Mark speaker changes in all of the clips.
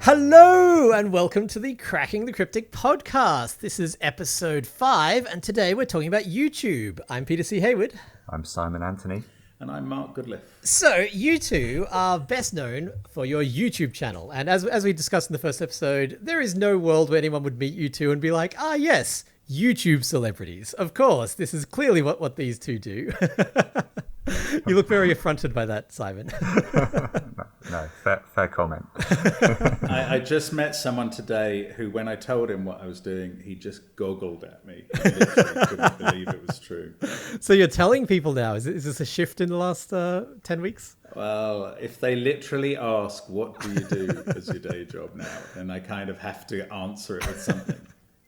Speaker 1: Hello and welcome to the Cracking the Cryptic podcast. This is episode 5 and today we're talking about YouTube. I'm Peter C. Hayward.
Speaker 2: I'm Simon Anthony.
Speaker 3: And I'm Mark Goodliffe.
Speaker 1: So you two are best known for your YouTube channel. And as we discussed in the first episode, there is no world where anyone would meet you two and be like, yes, YouTube celebrities. Of course, this is clearly what these two do. You look very affronted by that, Simon.
Speaker 2: No, fair comment.
Speaker 3: I just met someone today who, when I told him what I was doing, he just goggled at me. I literally couldn't believe it was true.
Speaker 1: So you're telling people now, is this a shift in the last 10 weeks?
Speaker 3: Well, if they literally ask, what do you do as your day job now? Then I kind of have to answer it with something.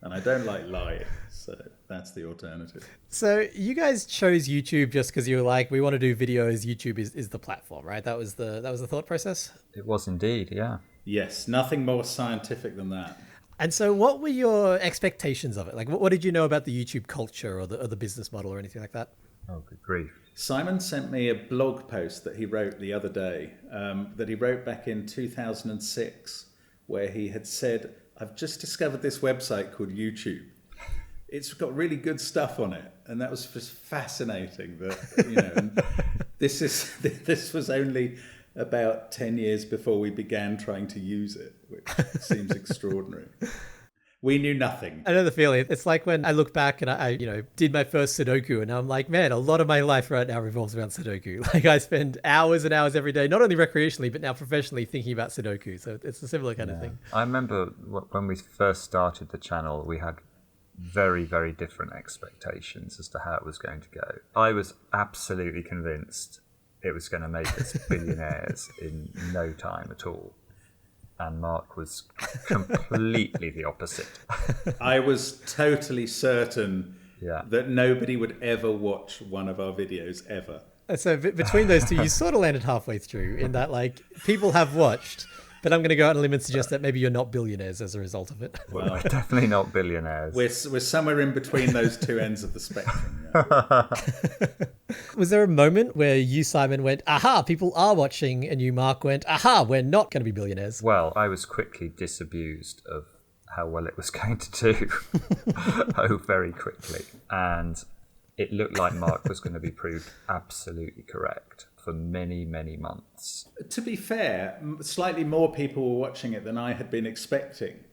Speaker 3: And I don't like lying, so that's the alternative.
Speaker 1: So you guys chose YouTube just because you were like, we want to do videos. YouTube is the platform, right? That was the thought process?
Speaker 2: It was indeed, yeah.
Speaker 3: Yes, nothing more scientific than that.
Speaker 1: And so what were your expectations of it? Like, what did you know about the YouTube culture or the business model or anything like that?
Speaker 2: Oh, good grief.
Speaker 3: Simon sent me a blog post that he wrote the other day, that he wrote back in 2006, where he had said, I've just discovered this website called YouTube. It's got really good stuff on it. And that was just fascinating that, and this was only about 10 years before we began trying to use it, which seems extraordinary. We knew nothing.
Speaker 1: I know the feeling. It's like when I look back and I did my first Sudoku and I'm like, man, a lot of my life right now revolves around Sudoku. Like I spend hours and hours every day, not only recreationally, but now professionally thinking about Sudoku. So it's a similar kind of thing.
Speaker 2: I remember when we first started the channel, we had very, very different expectations as to how it was going to go. I was absolutely convinced it was going to make us billionaires in no time at all. And Mark was completely the opposite.
Speaker 3: I was totally certain that nobody would ever watch one of our videos ever.
Speaker 1: So between those two, you sort of landed halfway through in that, like, people have watched, but I'm going to go out on a limb and suggest that maybe you're not billionaires as a result of it.
Speaker 2: Well, we're definitely not billionaires.
Speaker 3: We're somewhere in between those two ends of the spectrum. Yeah.
Speaker 1: Was there a moment where you, Simon, went, aha, people are watching, and you, Mark, went, aha, we're not going to be billionaires?
Speaker 2: Well, I was quickly disabused of how well it was going to do. Oh, very quickly. And it looked like Mark was going to be proved absolutely correct for many, many months.
Speaker 3: To be fair, slightly more people were watching it than I had been expecting,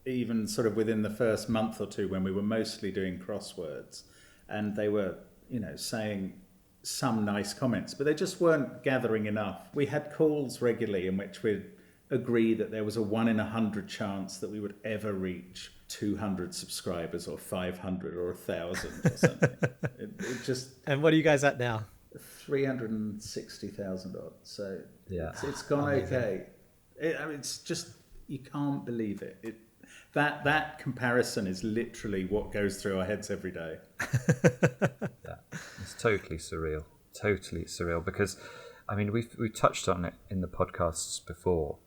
Speaker 3: even sort of within the first month or two when we were mostly doing crosswords. And they were, saying some nice comments, but they just weren't gathering enough. We had calls regularly in which we'd agree that there was a 1 in 100 chance that we would ever reach 200 subscribers or 500 or 1,000 or something. it just...
Speaker 1: And what are you guys at now?
Speaker 3: 360,000 odd. So
Speaker 2: yeah,
Speaker 3: it's gone okay. It's just, you can't believe it. That comparison is literally what goes through our heads every day.
Speaker 2: Yeah, it's totally surreal because, I mean, we've touched on it in the podcasts before,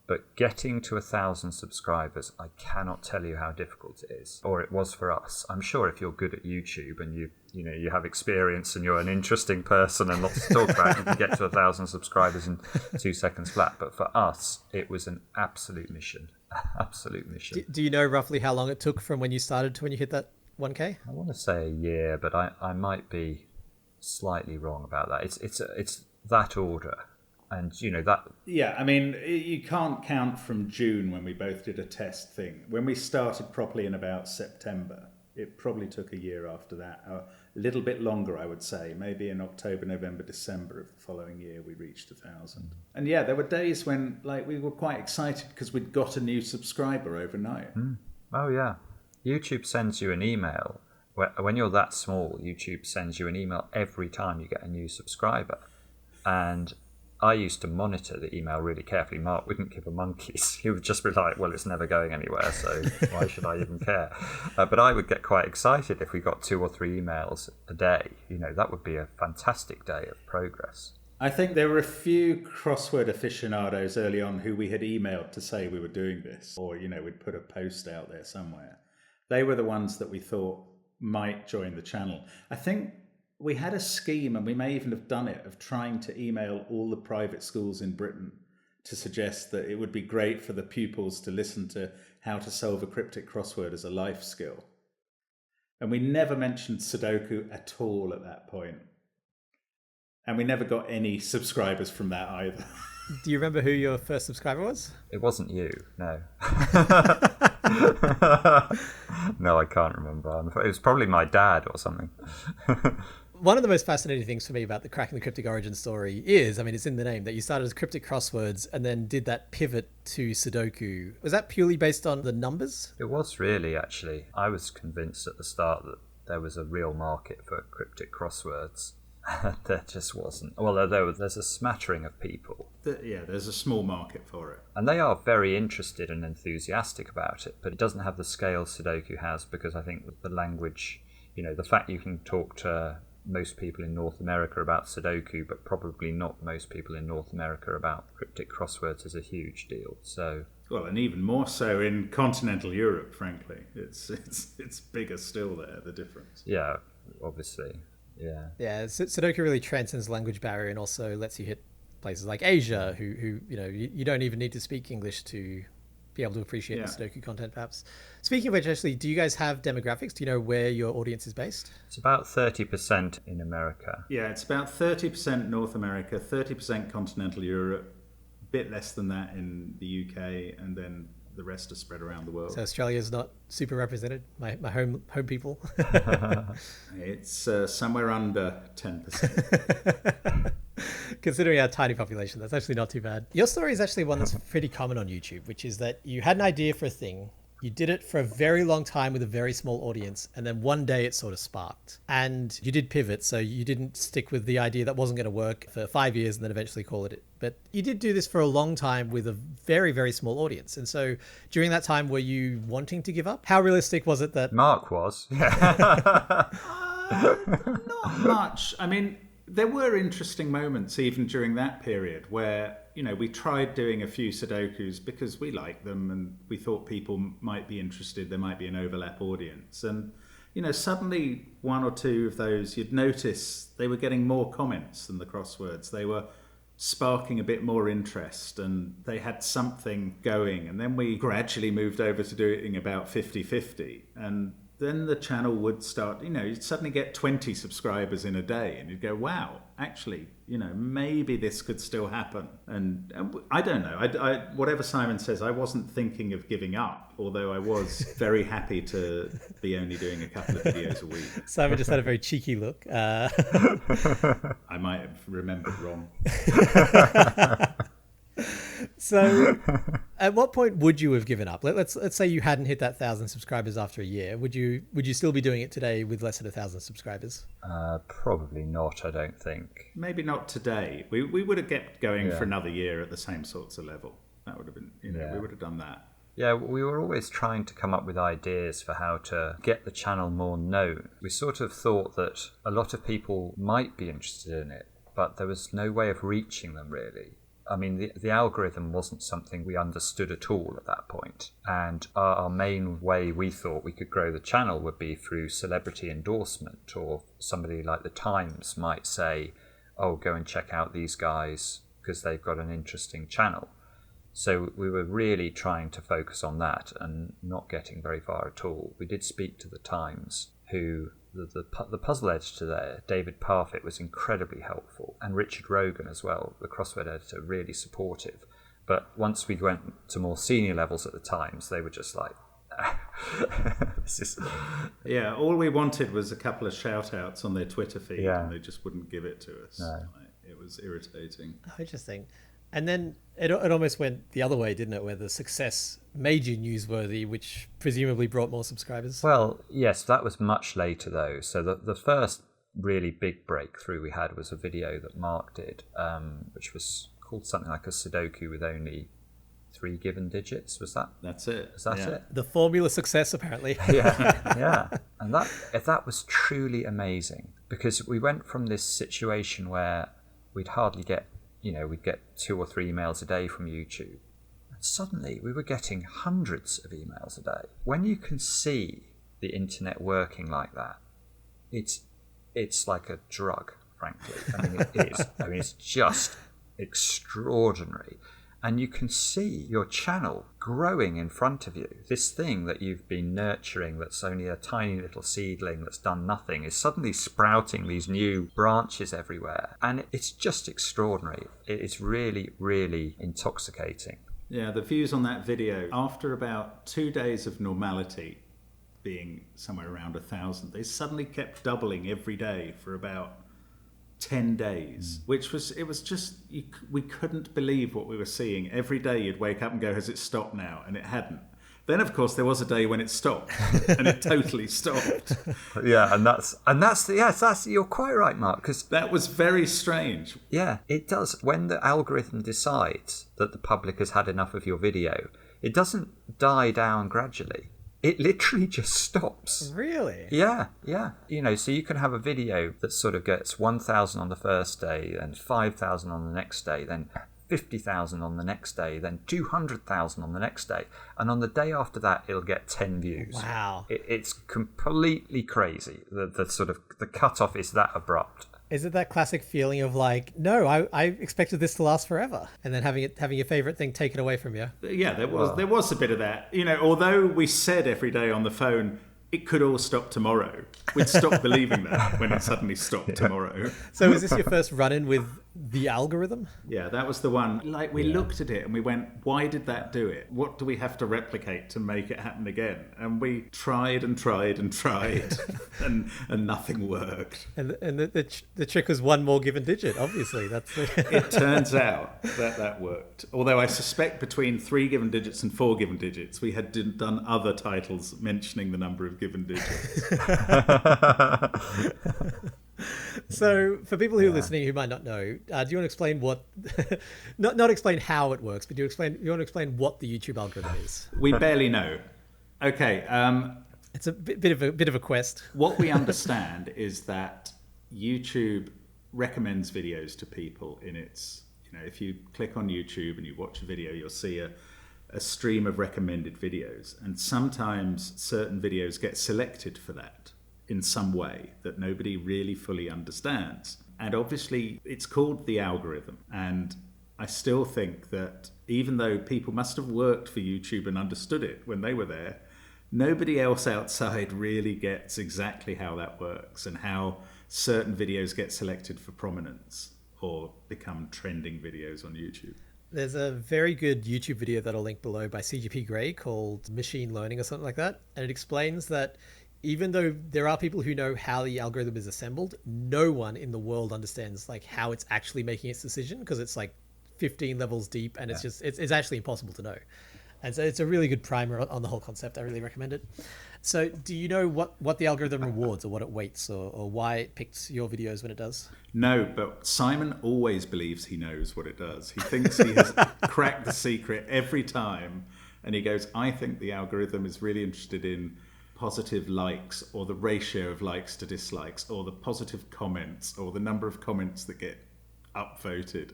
Speaker 2: but getting to 1,000 subscribers, I cannot tell you how difficult it is, or it was for us. I'm sure if you're good at YouTube and you have experience and you're an interesting person and lots to talk about, you can get to 1,000 subscribers in 2 seconds flat. But for us, it was an absolute mission. Absolute mission.
Speaker 1: Do you know roughly how long it took from when you started to when you hit that 1K?
Speaker 2: I want to say a year, but I might be slightly wrong about that. It's that order. And that.
Speaker 3: Yeah, I mean, you can't count from June when we both did a test thing. When we started properly in about September, it probably took a year after that. A little bit longer, I would say. Maybe in October, November, December of the following year, we reached 1,000. And yeah, there were days when we were quite excited because we'd got a new subscriber overnight.
Speaker 2: Oh, yeah. YouTube sends you an email. When you're that small, YouTube sends you an email every time you get a new subscriber. And I used to monitor the email really carefully. Mark wouldn't give a monkeys. He would just be like, well, it's never going anywhere, so why should I even care? But I would get quite excited if we got 2 or 3 emails a day. That would be a fantastic day of progress.
Speaker 3: I think there were a few crossword aficionados early on who we had emailed to say we were doing this, or, we'd put a post out there somewhere. They were the ones that we thought might join the channel. I think we had a scheme, and we may even have done it, of trying to email all the private schools in Britain to suggest that it would be great for the pupils to listen to how to solve a cryptic crossword as a life skill. And we never mentioned Sudoku at all at that point. And we never got any subscribers from that either.
Speaker 1: Do you remember who your first subscriber was?
Speaker 2: It wasn't you, no. No, I can't remember. It was probably my dad or something.
Speaker 1: One of the most fascinating things for me about the Cracking the Cryptic origin story is, I mean, it's in the name, that you started as cryptic crosswords and then did that pivot to Sudoku. Was that purely based on the numbers?
Speaker 2: It was really, actually. I was convinced at the start that there was a real market for cryptic crosswords. There just wasn't. Well, there's a smattering of people.
Speaker 3: Yeah, there's a small market for it.
Speaker 2: And they are very interested and enthusiastic about it, but it doesn't have the scale Sudoku has, because I think the language, the fact you can talk to most people in North America about Sudoku, but probably not most people in North America about cryptic crosswords is a huge deal. So,
Speaker 3: well, and even more so in continental Europe, frankly. It's bigger still there, the difference.
Speaker 2: Yeah, obviously.
Speaker 1: Yeah, Sudoku really transcends the language barrier and also lets you hit places like Asia, who you don't even need to speak English to be able to appreciate the Sudoku content, perhaps. Speaking of which, actually, do you guys have demographics? Do you know where your audience is based?
Speaker 2: It's about 30% in America.
Speaker 3: Yeah, it's about 30% North America, 30% continental Europe, a bit less than that in the UK, and then the rest are spread around the world.
Speaker 1: So Australia's not super represented, my home people.
Speaker 3: It's somewhere under 10%.
Speaker 1: Considering our tiny population, that's actually not too bad. Your story is actually one that's pretty common on YouTube, which is that you had an idea for a thing, you did it for a very long time with a very small audience, and then one day it sort of sparked. And you did pivot, so you didn't stick with the idea that wasn't going to work for 5 years and then eventually call it. But you did do this for a long time with a very, very small audience. And so during that time, were you wanting to give up? How realistic was it that...
Speaker 2: Mark was.
Speaker 3: Not much. I mean, there were interesting moments even during that period where, we tried doing a few Sudokus because we liked them and we thought people might be interested, there might be an overlap audience. And, suddenly one or two of those, you'd notice they were getting more comments than the crosswords. They were sparking a bit more interest and they had something going. And then we gradually moved over to doing about 50-50. And then the channel would start, you'd suddenly get 20 subscribers in a day and you'd go, wow, actually, maybe this could still happen. And I don't know, I whatever Simon says, I wasn't thinking of giving up, although I was very happy to be only doing a couple of videos a week.
Speaker 1: Simon just had a very cheeky look.
Speaker 3: I might have remembered wrong.
Speaker 1: So at what point would you have given up? Let's say you hadn't hit that 1,000 subscribers after a year. Would you still be doing it today with less than 1,000 subscribers?
Speaker 2: Probably not, I don't think.
Speaker 3: Maybe not today. We would have kept going for another year at the same sorts of level. That would have been, we would have done that.
Speaker 2: Yeah, we were always trying to come up with ideas for how to get the channel more known. We sort of thought that a lot of people might be interested in it, but there was no way of reaching them really. I mean, the algorithm wasn't something we understood at all at that point. And our main way we thought we could grow the channel would be through celebrity endorsement, or somebody like the Times might say, oh, go and check out these guys because they've got an interesting channel. So we were really trying to focus on that and not getting very far at all. We did speak to the Times, who... The puzzle editor there, David Parfit, was incredibly helpful, and Richard Rogan as well, the crossword editor, really supportive. But once we went to more senior levels at the Times, they were just like, this is...
Speaker 3: Yeah, all we wanted was a couple of shout-outs on their Twitter feed, and they just wouldn't give it to us.
Speaker 2: No.
Speaker 3: It was irritating.
Speaker 1: Oh, interesting. And then it almost went the other way, didn't it, where the success made you newsworthy, which presumably brought more subscribers?
Speaker 2: Well, yes, that was much later, though. So the first really big breakthrough we had was a video that Mark did, which was called something like a Sudoku with only 3 given digits. Was that?
Speaker 3: That's it.
Speaker 2: Was that it?
Speaker 1: The formula success, apparently.
Speaker 2: Yeah. And that was truly amazing, because we went from this situation where we'd hardly get... we'd get 2 or 3 emails a day from YouTube. And suddenly we were getting hundreds of emails a day. When you can see the internet working like that, it's like a drug, frankly. I mean, it is. I mean, it's just extraordinary. and you can see your channel growing in front of you. This thing that you've been nurturing, that's only a tiny little seedling that's done nothing, is suddenly sprouting these new branches everywhere. And it's just extraordinary. It's really, really intoxicating.
Speaker 3: Yeah, the views on that video, after about 2 days of normality, being somewhere around 1,000, they suddenly kept doubling every day for about 10 days, which was, it was just, we couldn't believe what we were seeing. Every day you'd wake up and go, has it stopped now? And it hadn't. Then, of course, there was a day when it stopped, and it totally stopped.
Speaker 2: Yeah, you're quite right, Mark, because
Speaker 3: that was very strange.
Speaker 2: Yeah, it does. When the algorithm decides that the public has had enough of your video, it doesn't die down gradually. It literally just stops.
Speaker 1: Really?
Speaker 2: Yeah. So you can have a video that sort of gets 1,000 on the first day, and 5,000 on the next day, then 50,000 on the next day, then 200,000 on the next day. And on the day after that, it'll get 10 views.
Speaker 1: Wow.
Speaker 2: It's completely crazy. The cutoff is that abrupt.
Speaker 1: Is it that classic feeling of like, no, I expected this to last forever, and then having your favorite thing taken away from you?
Speaker 3: Yeah, there was a bit of that. Although we said every day on the phone, it could all stop tomorrow. We'd stop believing that when it suddenly stopped tomorrow.
Speaker 1: So was this your first run-in with the algorithm?
Speaker 3: Yeah, that was the one. Like, we looked at it and we went, why did that do it? What do we have to replicate to make it happen again? And we tried and tried and tried, and nothing worked.
Speaker 1: And the trick was one more given digit, obviously.
Speaker 3: It turns out that worked. Although I suspect between 3 given digits and 4 given digits, we had done other titles mentioning the number of given digits.
Speaker 1: So for people who are listening who might not know, do you want to explain what, not explain how it works, but you want to explain what the YouTube algorithm is?
Speaker 3: We barely know. Okay.
Speaker 1: It's a bit of a quest.
Speaker 3: What we understand is that YouTube recommends videos to people in its, if you click on YouTube and you watch a video, you'll see a stream of recommended videos. And sometimes certain videos get selected for that in some way that nobody really fully understands. And obviously it's called the algorithm. And I still think that even though people must have worked for YouTube and understood it when they were there, nobody else outside really gets exactly how that works and how certain videos get selected for prominence or become trending videos on YouTube.
Speaker 1: There's a very good YouTube video that I'll link below by CGP Grey called Machine Learning or something like that. And it explains that even though there are people who know how the algorithm is assembled, no one in the world understands like how it's actually making its decision, because it's like 15 levels deep, and it's actually impossible to know. And so it's a really good primer on the whole concept. I really recommend it. So do you know what the algorithm rewards, or what it weights, or why it picks your videos when it does?
Speaker 3: No, but Simon always believes he knows what it does. He thinks he has cracked the secret every time. And he goes, I think the algorithm is really interested in positive likes, or the ratio of likes to dislikes, or the positive comments, or the number of comments that get upvoted.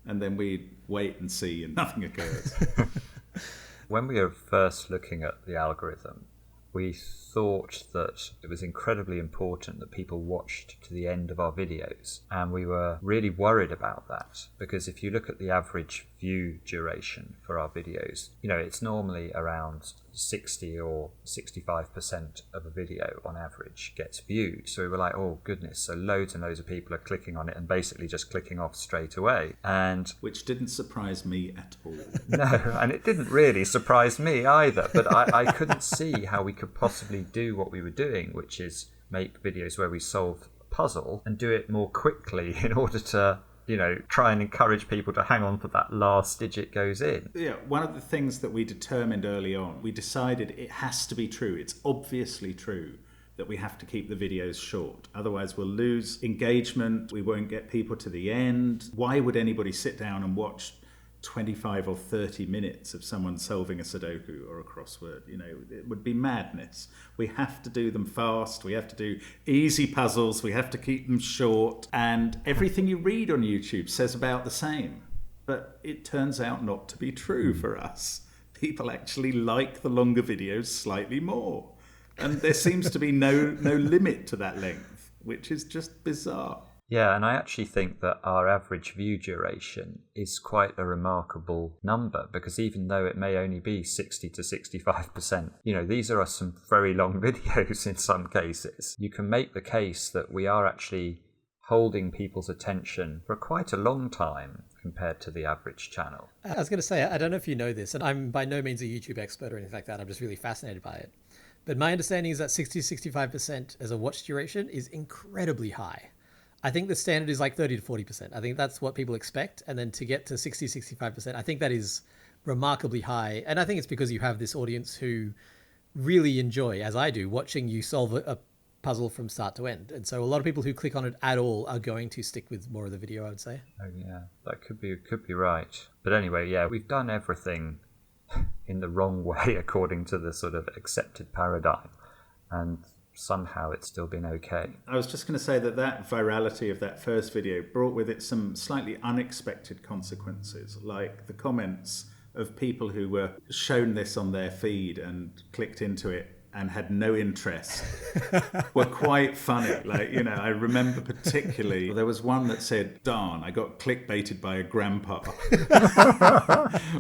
Speaker 3: And then we wait and see, and nothing occurs.
Speaker 2: When we were first looking at the algorithm, we thought that it was incredibly important that people watched to the end of our videos. And we were really worried about that, because if you look at the average view duration for our videos, it's normally around 60 or 65% of a video on average gets viewed. So we were like, oh goodness, so loads and loads of people are clicking on it and basically just clicking off straight away. And
Speaker 3: which didn't surprise me at all.
Speaker 2: No, and it didn't really surprise me either, but I couldn't see how we could possibly do what we were doing, which is make videos where we solve a puzzle and do it more quickly in order to try and encourage people to hang on for that last digit goes in.
Speaker 3: Yeah, one of the things that we determined early on, we decided it has to be true. It's obviously true that we have to keep the videos short. Otherwise we'll lose engagement. We won't get people to the end. Why would anybody sit down and watch 25 or 30 minutes of someone solving a Sudoku or a crossword? It would be madness. We have to do them fast. We have to do easy puzzles. We have to keep them short. And everything you read on YouTube says about the same. But it turns out not to be true for us. People actually like the longer videos slightly more. And there seems to be no limit to that length, which is just bizarre.
Speaker 2: Yeah, and I actually think that our average view duration is quite a remarkable number, because even though it may only be 60 to 65%, these are some very long videos in some cases. You can make the case that we are actually holding people's attention for quite a long time compared to the average channel.
Speaker 1: I was going to say, I don't know if you know this, and I'm by no means a YouTube expert or anything like that. I'm just really fascinated by it. But my understanding is that 60 to 65% as a watch duration is incredibly high. I think the standard is like 30 to 40%. I think that's what people expect. And then to get to 60, 65%, I think that is remarkably high. And I think it's because you have this audience who really enjoy, as I do, watching you solve a puzzle from start to end. And so a lot of people who click on it at all are going to stick with more of the video, I would say.
Speaker 2: Oh yeah, that could be right. But anyway, yeah, we've done everything in the wrong way according to the sort of accepted paradigm. And somehow it's still been okay.
Speaker 3: I was just going to say that virality of that first video brought with it some slightly unexpected consequences, like the comments of people who were shown this on their feed and clicked into it and had no interest were quite funny. I remember particularly, there was one that said, "Darn, I got clickbaited by a grandpa,"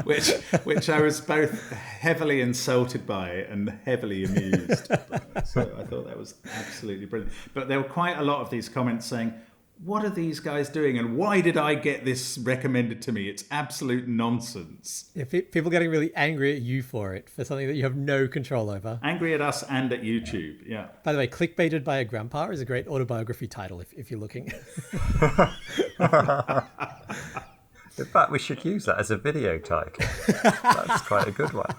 Speaker 3: which I was both heavily insulted by and heavily amused by. So I thought that was absolutely brilliant. But there were quite a lot of these comments saying, "What are these guys doing? And why did I get this recommended to me? It's absolute nonsense."
Speaker 1: Yeah, people getting really angry at you for something that you have no control over.
Speaker 3: Angry at us and at YouTube, yeah.
Speaker 1: By the way, Clickbaited by a Grandpa is a great autobiography title if you're looking.
Speaker 2: In fact, we should use that as a video title. That's quite a good one.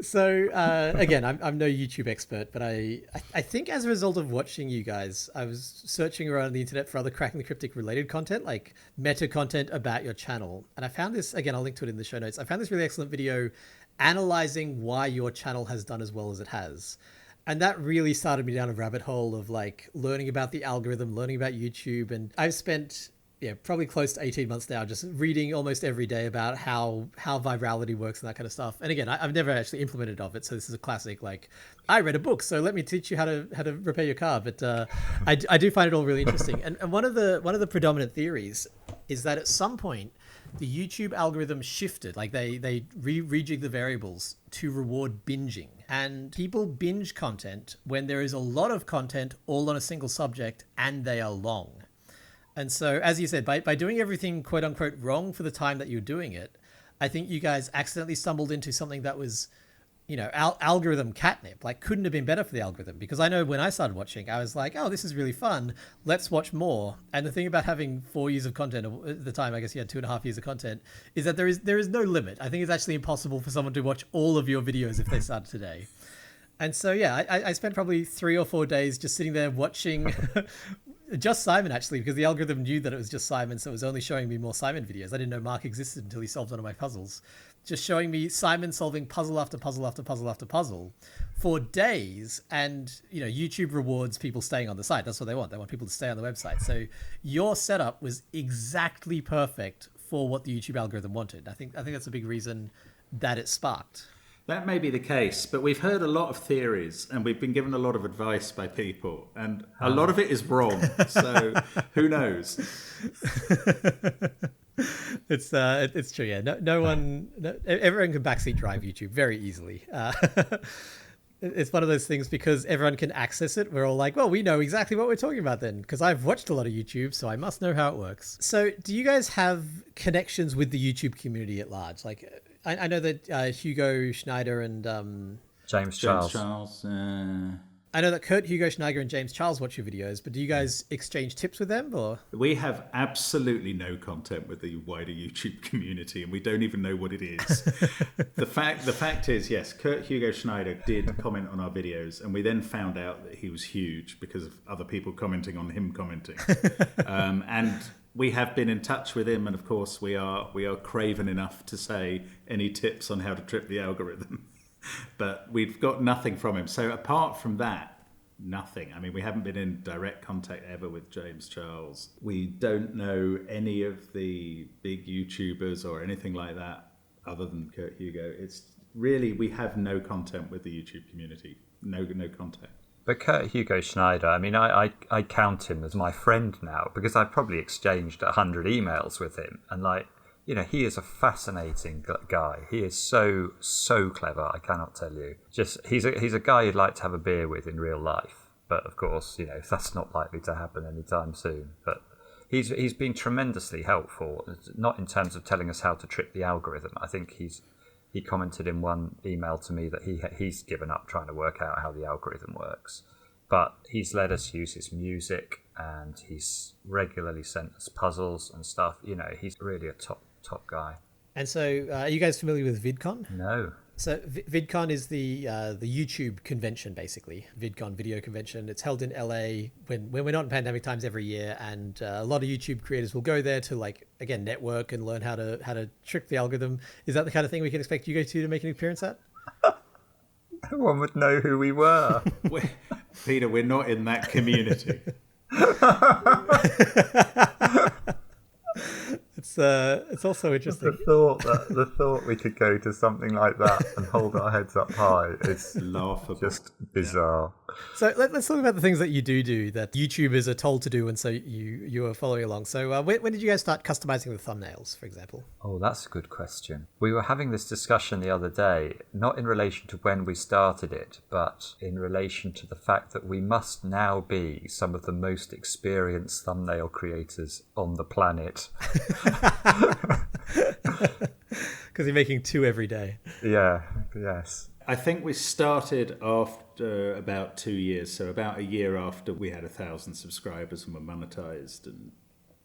Speaker 1: So again, I'm no YouTube expert, but I think as a result of watching you guys, I was searching around the internet for other Cracking the Cryptic related content, like meta content about your channel. And I found this, again, I'll link to it in the show notes. I found this really excellent video analyzing why your channel has done as well as it has. And that really started me down a rabbit hole of learning about the algorithm, learning about YouTube. And I've spent probably close to 18 months now, just reading almost every day about how virality works and that kind of stuff. And again, I've never actually implemented of it. So this is a classic, I read a book, so let me teach you how to repair your car. But I do find it all really interesting. And one of the predominant theories is that at some point, the YouTube algorithm shifted, they rejigged the variables to reward binging. And people binge content when there is a lot of content all on a single subject and they are long. And so, as you said, by doing everything quote unquote wrong for the time that you're doing it, I think you guys accidentally stumbled into something that was, algorithm catnip. Couldn't have been better for the algorithm, because I know when I started watching, I was like, oh, this is really fun. Let's watch more. And the thing about having 4 years of content, or at the time, I guess you had 2.5 years of content, is that there is no limit. I think it's actually impossible for someone to watch all of your videos if they started today. And so, yeah, I spent probably 3 or 4 days just sitting there watching just Simon, actually, because the algorithm knew that it was just Simon, so it was only showing me more Simon videos. I didn't know Mark existed until he solved one of my puzzles. Just showing me Simon solving puzzle after puzzle after puzzle after puzzle for days. And, YouTube rewards people staying on the site. That's what they want. They want people to stay on the website. So your setup was exactly perfect for what the YouTube algorithm wanted. I think that's a big reason that it sparked.
Speaker 3: That may be the case, but we've heard a lot of theories and we've been given a lot of advice by people, and a lot of it is wrong. So who knows?
Speaker 1: It's true. Yeah, everyone can backseat drive YouTube very easily. It's one of those things, because everyone can access it. We're all like, well, we know exactly what we're talking about then, because I've watched a lot of YouTube, so I must know how it works. So do you guys have connections with the YouTube community at large? I know that Hugo Schneider and
Speaker 2: James Charles.
Speaker 1: I know that Kurt, Hugo Schneider, and James Charles watch your videos, but do you guys exchange tips with them? Or
Speaker 3: we have absolutely no content with the wider YouTube community, and we don't even know what it is. The fact is, yes, Kurt Hugo Schneider did comment on our videos, and we then found out that he was huge because of other people commenting on him commenting, and we have been in touch with him, and of course we are craven enough to say any tips on how to trip the algorithm. But we've got nothing from him. So apart from that, nothing. I mean, we haven't been in direct contact ever with James Charles. We don't know any of the big YouTubers or anything like that other than Kurt Hugo. It's really, we have no content with the YouTube community. No contact.
Speaker 2: But Kurt Hugo Schneider, I mean, I count him as my friend now because I've probably exchanged 100 emails with him. And like, you know, he is a fascinating guy. He is so clever. I cannot tell you. Just he's a guy you'd like to have a beer with in real life. But of course, you know, that's not likely to happen anytime soon. But he's been tremendously helpful, not in terms of telling us how to trick the algorithm. I think he commented in one email to me that he's given up trying to work out how the algorithm works. But he's let us use his music, and he's regularly sent us puzzles and stuff. You know, he's really a top guy.
Speaker 1: And so, are you guys familiar with VidCon?
Speaker 2: No.
Speaker 1: So VidCon is the YouTube convention, basically. VidCon video convention. It's held in LA when we're not in pandemic times every year, and a lot of YouTube creators will go there to, like, again, network and learn how to trick the algorithm. Is that the kind of thing we can expect you guys to make an appearance at?
Speaker 2: No one would know who we were.
Speaker 3: Peter, we're not in that community.
Speaker 1: It's also interesting.
Speaker 2: The thought we could go to something like that and hold our heads up high is
Speaker 3: laughable.
Speaker 2: Just bizarre.
Speaker 1: Yeah. So let's talk about the things that you do that YouTubers are told to do, and so you are following along. So when did you guys start customizing the thumbnails, for example?
Speaker 2: Oh, that's a good question. We were having this discussion the other day, not in relation to when we started it, but in relation to the fact that we must now be some of the most experienced thumbnail creators on the planet.
Speaker 1: Because you're making 2 every day.
Speaker 2: Yeah, yes.
Speaker 3: I think we started after about 2 years, so about a year after we had 1,000 subscribers and were monetized, and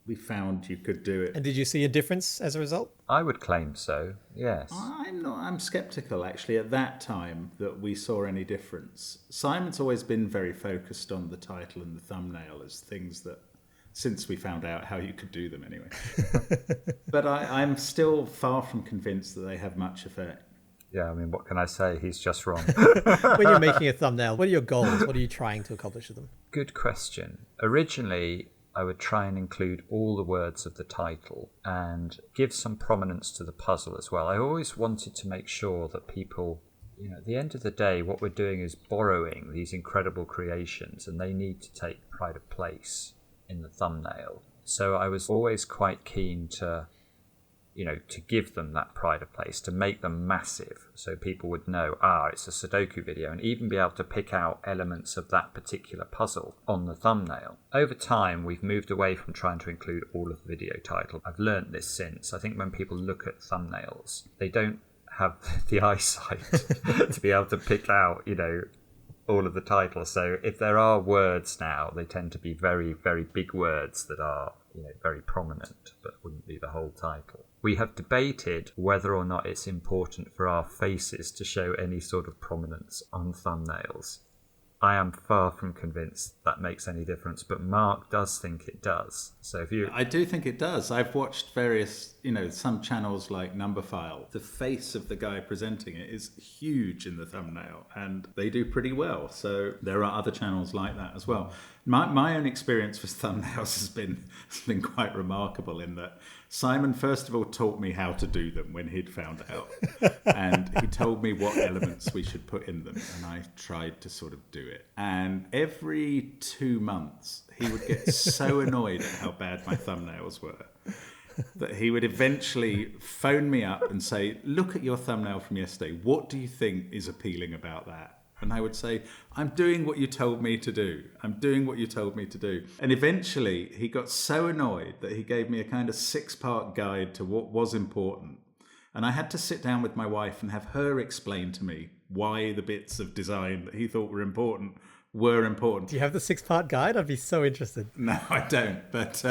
Speaker 3: we found you could do it.
Speaker 1: And did you see a difference as a result?
Speaker 2: I would claim so, yes.
Speaker 3: I'm skeptical, actually, at that time that we saw any difference. Simon's always been very focused on the title and the thumbnail as things that, since we found out how you could do them anyway. But I'm still far from convinced that they have much effect.
Speaker 2: Yeah, I mean, what can I say? He's just wrong.
Speaker 1: When you're making a thumbnail, what are your goals? What are you trying to accomplish with them?
Speaker 2: Good question. Originally, I would try and include all the words of the title and give some prominence to the puzzle as well. I always wanted to make sure that people, you know, at the end of the day, what we're doing is borrowing these incredible creations, and they need to take pride of place in the thumbnail. So I was always quite keen to, you know, to give them that pride of place, to make them massive so people would know, it's a Sudoku video, and even be able to pick out elements of that particular puzzle on the thumbnail. Over time, we've moved away from trying to include all of the video title. I've learned this since. I think when people look at thumbnails, they don't have the eyesight to be able to pick out, you know, all of the titles. So if there are words now, they tend to be very, very big words that are, you know, very prominent, but wouldn't be the whole title. We have debated whether or not it's important for our faces to show any sort of prominence on thumbnails. I am far from convinced that makes any difference, but Mark does think it does. So if you...
Speaker 3: I do think it does. I've watched various, you know, some channels like Numberphile. The face of the guy presenting it is huge in the thumbnail, and they do pretty well. So there are other channels like that as well. My own experience with thumbnails has been quite remarkable in that Simon, first of all, taught me how to do them when he'd found out. And he told me what elements we should put in them. And I tried to sort of do it. And every 2 months, he would get so annoyed at how bad my thumbnails were that he would eventually phone me up and say, look at your thumbnail from yesterday. What do you think is appealing about that? And I would say, I'm doing what you told me to do. I'm doing what you told me to do. And eventually he got so annoyed that he gave me a kind of 6-part guide to what was important. And I had to sit down with my wife and have her explain to me why the bits of design that he thought were important were important.
Speaker 1: Do you have the 6-part guide? I'd be so interested.
Speaker 3: No, I don't. But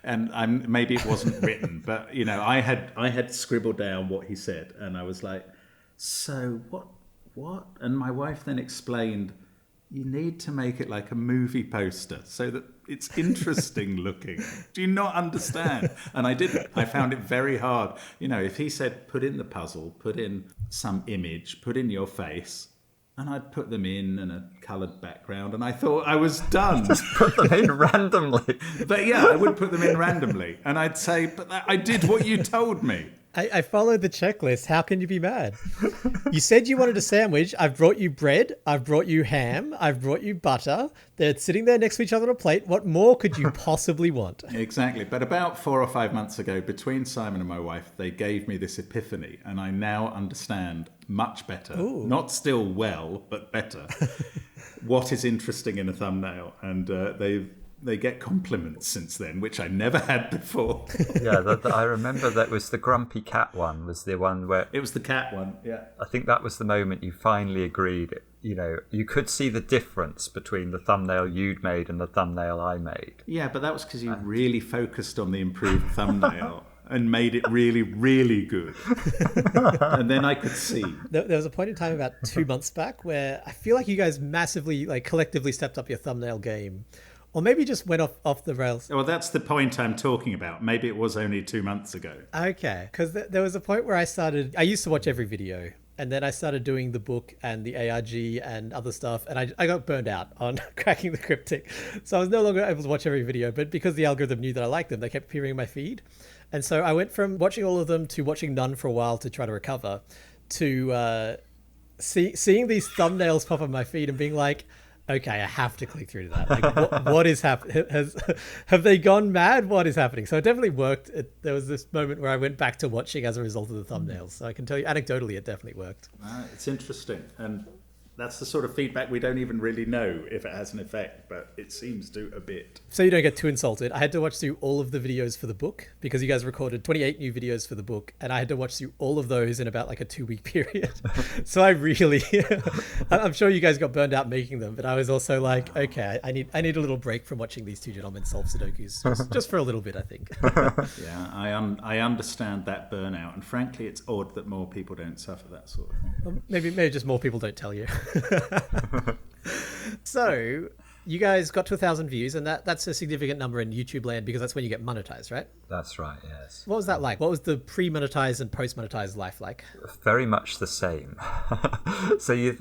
Speaker 3: maybe it wasn't written. But, you know, I had scribbled down what he said. And I was like, so what? And my wife then explained, you need to make it like a movie poster so that it's interesting looking. Do you not understand? And I didn't. I found it very hard. You know, if he said, put in the puzzle, put in some image, put in your face, and I'd put them in a coloured background, and I thought I was done.
Speaker 2: Just put them in randomly.
Speaker 3: But yeah, I would put them in randomly. And I'd say, but I did what you told me.
Speaker 1: I followed the checklist. How can you be mad? You said you wanted a sandwich. I've brought you bread. I've brought you ham. I've brought you butter. They're sitting there next to each other on a plate. What more could you possibly want?
Speaker 3: Exactly. But about 4 or 5 months ago, between Simon and my wife, they gave me this epiphany, and I now understand much better.
Speaker 1: Ooh.
Speaker 3: Not still well, but better. What is interesting in a thumbnail. And they get compliments since then, which I never had before.
Speaker 2: Yeah, I remember that was the grumpy cat one, was the one where...
Speaker 3: It was the cat one, yeah.
Speaker 2: I think that was the moment you finally agreed, you know, you could see the difference between the thumbnail you'd made and the thumbnail I made.
Speaker 3: Yeah, but that was because you really focused on the improved thumbnail and made it really, really good. And then I could see.
Speaker 1: There was a point in time about 2 months back where I feel like you guys massively, like, collectively stepped up your thumbnail game. Or maybe just went off the rails.
Speaker 3: Well, that's the point I'm talking about. Maybe it was only 2 months ago.
Speaker 1: Okay, because there was a point where I used to watch every video, and then I started doing the book and the ARG and other stuff, and I got burned out on Cracking the Cryptic. So I was no longer able to watch every video, but because the algorithm knew that I liked them, they kept appearing in my feed. And so I went from watching all of them to watching none for a while to try to recover, to seeing these thumbnails pop on my feed and being like, okay, I have to click through to that. Like, what is happening? Have they gone mad? What is happening? So it definitely worked. There was this moment where I went back to watching as a result of the thumbnails. So I can tell you anecdotally, it definitely worked.
Speaker 3: It's interesting. And that's the sort of feedback we don't even really know if it has an effect, but it seems to a bit.
Speaker 1: So you don't get too insulted. I had to watch through all of the videos for the book because you guys recorded 28 new videos for the book, and I had to watch through all of those in about like a 2-week period. So I really, I'm sure you guys got burned out making them, but I was also like, okay, I need a little break from watching these two gentlemen solve Sudokus just for a little bit, I think.
Speaker 3: Yeah, I understand that burnout, and frankly, it's odd that more people don't suffer that sort of thing.
Speaker 1: Well, maybe just more people don't tell you. So you guys got to 1,000 views, and that's a significant number in YouTube land because that's when you get monetized, right?
Speaker 2: That's right, yes.
Speaker 1: What was that like? What was the pre-monetized and post-monetized life like?
Speaker 2: Very much the same.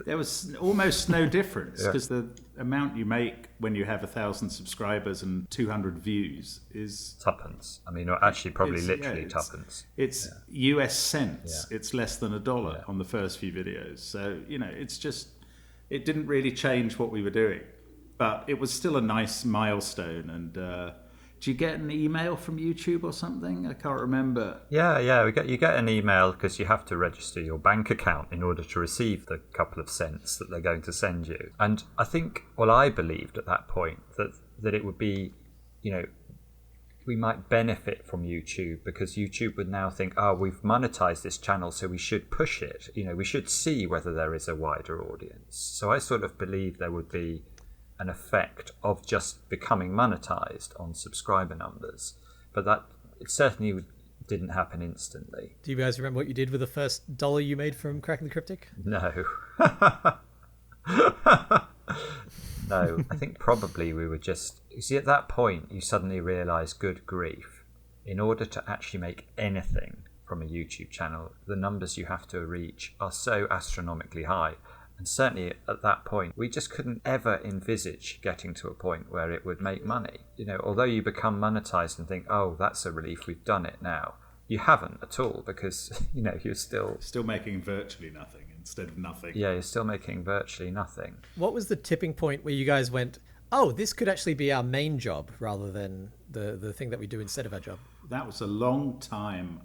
Speaker 3: There was almost no difference because the amount you make when you have 1,000 subscribers and 200 views is
Speaker 2: tuppence. I mean, actually, probably literally tuppence.
Speaker 3: It's US cents. Yeah. It's less than $1 on the first few videos. So it didn't really change what we were doing, but it was still a nice milestone. And do you get an email from YouTube or something? I can't remember.
Speaker 2: Yeah. You get an email because you have to register your bank account in order to receive the couple of cents that they're going to send you. And I think, I believed at that point that it would be, we might benefit from YouTube because YouTube would now think, we've monetized this channel, so we should push it. We should see whether there is a wider audience. So I sort of believe there would be an effect of just becoming monetized on subscriber numbers, but it certainly didn't happen instantly.
Speaker 1: Do you guys remember what you did with the first $1 you made from Cracking the Cryptic?
Speaker 2: No. No, I think probably we were just... You see, at that point, you suddenly realise, good grief, in order to actually make anything from a YouTube channel, the numbers you have to reach are so astronomically high. And certainly at that point, we just couldn't ever envisage getting to a point where it would make money. Although you become monetized and think, that's a relief, we've done it now. You haven't at all because, you're still
Speaker 3: making virtually nothing instead of nothing.
Speaker 2: Yeah, you're still making virtually nothing.
Speaker 1: What was the tipping point where you guys went, this could actually be our main job rather than the thing that we do instead of our job?
Speaker 3: That was a long time.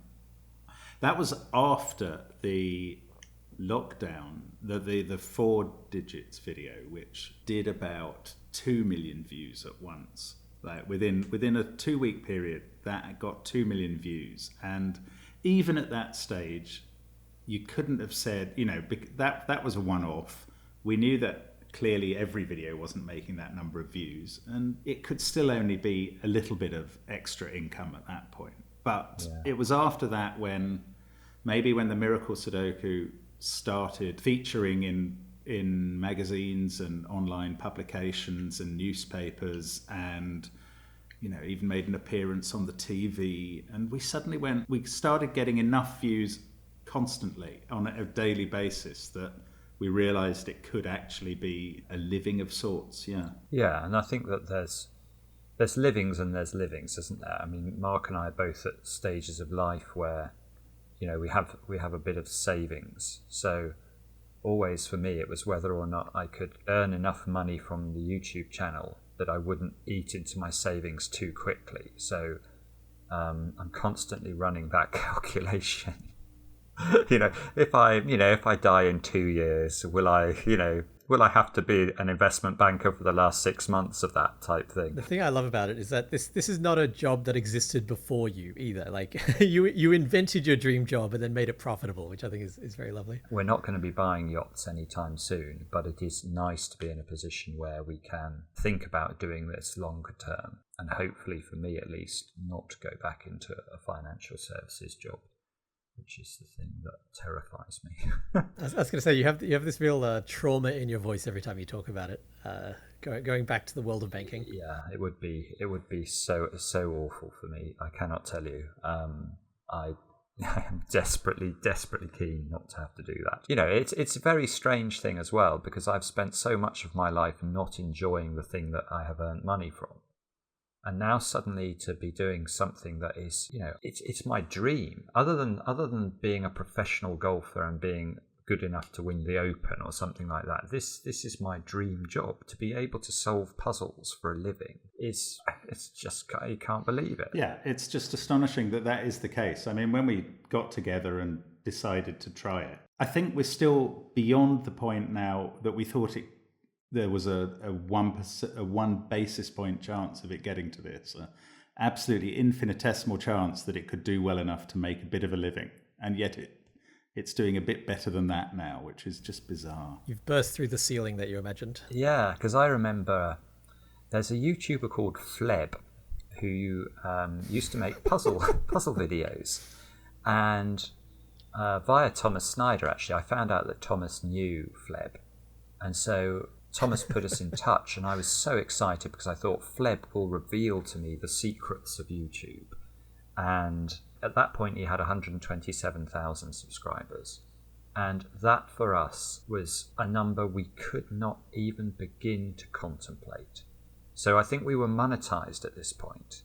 Speaker 3: That was after the lockdown, the 4 digits video, which did about 2 million views at once. Like within a 2-week period, that got 2 million views. And even at that stage, you couldn't have said, that was a one-off. We knew that clearly every video wasn't making that number of views, and it could still only be a little bit of extra income at that point. But it was after that when the Miracle Sudoku started featuring in magazines and online publications and newspapers, and even made an appearance on the TV, and we started getting enough views constantly on a daily basis that we realized it could actually be a living of sorts.
Speaker 2: And I think that there's livings and there's livings, isn't there? I mean, Mark and I are both at stages of life where we have a bit of savings. So always for me, it was whether or not I could earn enough money from the YouTube channel that I wouldn't eat into my savings too quickly. So I'm constantly running that calculation. If I die in 2 years, will I have to be an investment banker for the last 6 months of that type thing?
Speaker 1: The thing I love about it is that this is not a job that existed before you either. Like you invented your dream job and then made it profitable, which I think is very lovely.
Speaker 2: We're not going to be buying yachts anytime soon, but it is nice to be in a position where we can think about doing this longer term, and hopefully, for me at least, not go back into a financial services job, which is the thing that terrifies me.
Speaker 1: I was going to say, you have this real trauma in your voice every time you talk about it. Going back to the world of banking. Yeah,
Speaker 2: it would be so awful for me. I cannot tell you. I am desperately keen not to have to do that. It's a very strange thing as well, because I've spent so much of my life not enjoying the thing that I have earned money from. And now suddenly to be doing something that is, it's my dream. Other than being a professional golfer and being good enough to win the Open or something like that, this is my dream job. To be able to solve puzzles for a living it's just, you can't believe it.
Speaker 3: Yeah, it's just astonishing that is the case. I mean, when we got together and decided to try it, I think we're still beyond the point now that we thought there was a 1 basis point chance of it getting to this, absolutely infinitesimal chance that it could do well enough to make a bit of a living, and yet it's doing a bit better than that now, which is just bizarre.
Speaker 1: You've burst through the ceiling that you imagined.
Speaker 2: Yeah, because I remember there's a YouTuber called Fleb who used to make puzzle videos, and via Thomas Snyder, actually, I found out that Thomas knew Fleb, and so Thomas put us in touch, and I was so excited because I thought Fleb will reveal to me the secrets of YouTube. And at that point, he had 127,000 subscribers. And that for us was a number we could not even begin to contemplate. So I think we were monetized at this point.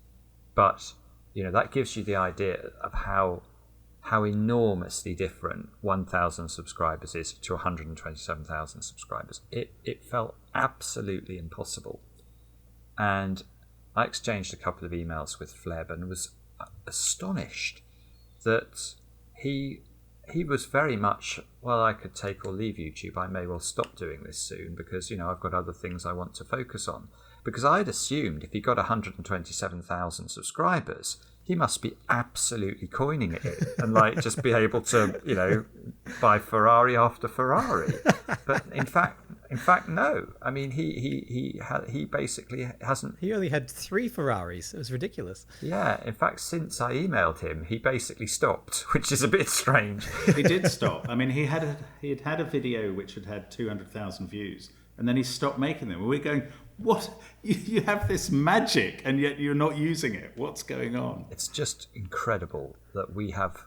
Speaker 2: But, that gives you the idea of how enormously different 1,000 subscribers is to 127,000 subscribers. It felt absolutely impossible. And I exchanged a couple of emails with Fleb and was astonished that he was very much, well, I could take or leave YouTube. I may well stop doing this soon because, I've got other things I want to focus on. Because I'd assumed if he got 127,000 subscribers, he must be absolutely coining it and just be able to, buy Ferrari after Ferrari. But in fact, no. I mean, he basically hasn't.
Speaker 1: He only had 3 Ferraris. It was ridiculous.
Speaker 2: Yeah. In fact, since I emailed him, he basically stopped, which is a bit strange.
Speaker 3: He did stop. I mean, he had a video which had 200,000 views, and then he stopped making them. And we're going, what? You have this magic, and yet you're not using it. What's going on?
Speaker 2: It's just incredible that we have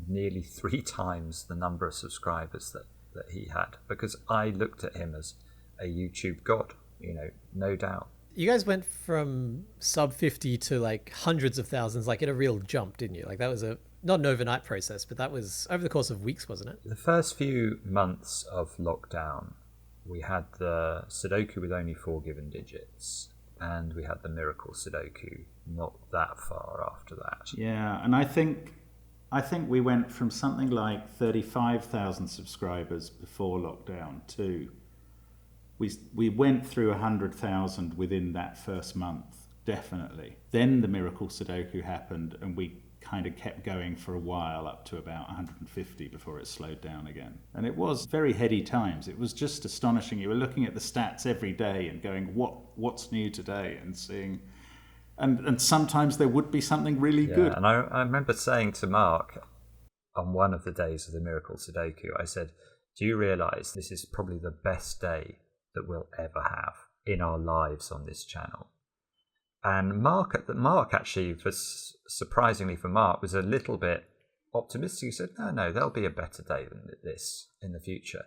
Speaker 2: nearly 3 times the number of subscribers that he had, because I looked at him as a YouTube god, no doubt.
Speaker 1: You guys went from sub 50 to hundreds of thousands, in a real jump, didn't you? That was not an overnight process, but that was over the course of weeks, wasn't it?
Speaker 2: The first few months of lockdown, we had the Sudoku with only 4 given digits, and we had the Miracle Sudoku not that far after that.
Speaker 3: Yeah, and I think we went from something like 35,000 subscribers before lockdown to we went through 100,000 within that first month, definitely. Then the Miracle Sudoku happened, and we kind of kept going for a while up to about 150 before it slowed down again. And it was very heady times. It was just astonishing. You were looking at the stats every day and going, what's new today, and seeing, and sometimes there would be something really good.
Speaker 2: And I remember saying to Mark on one of the days of the Miracle Sudoku, I said, do you realise this is probably the best day that we'll ever have in our lives on this channel? And Mark actually, surprisingly for Mark, was a little bit optimistic. He said, no, there'll be a better day than this in the future.